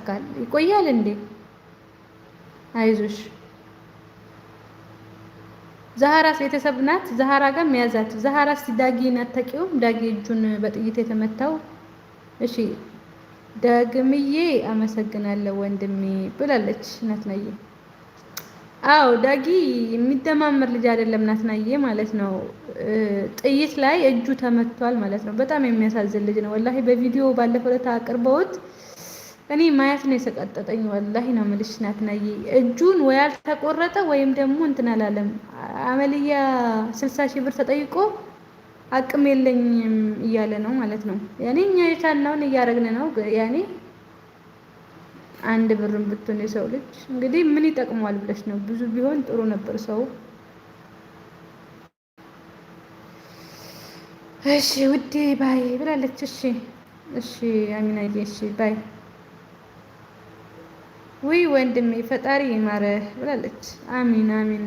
ይሳካል። ይቆያል እንዴ? አይዞሽ። ዛሃራስ ቤተሰብ ናት። ዛሃራ ጋር መያዛት። ዛሃራስ ዳጊን አታውቂውም? ዳጊ እጁን በጥይት የተመታው። እሺ ዳግምዬ አመሰግናለሁ ወንድሜ ብላለች ናትናዬ። አዎ ዳጊ የሚደማመር ልጅ አይደለም ናትናዬ ማለት ነው። ጥይት ላይ እጁ ተመቷል ማለት ነው። በጣም የሚያሳዝን ልጅ ነው ወላሂ። በቪዲዮ ባለፈው ዕለት አቅርበውት እኔ ማየት ነው የሰቀጠጠኝ ወላሂ ነው የምልሽ ናትናዬ። እጁን ወይ አልተቆረጠ ወይም ደግሞ እንትን አላለም። አመልያ 60,000 ብር ተጠይቆ አቅም የለኝም እያለ ነው ማለት ነው። ያኔ እኛ የቻልነውን እያደረግን ነው ያኔ አንድ ብርም ብትሆን የሰው ልጅ እንግዲህ ምን ይጠቅመዋል ብለሽ ነው? ብዙ ቢሆን ጥሩ ነበር ሰው። እሺ ውዴ ባይ ብላለች። እሺ አሚናዬ እሺ ባይ። ውይ ወንድሜ ፈጣሪ ይማረህ ብላለች። አሚን አሚን።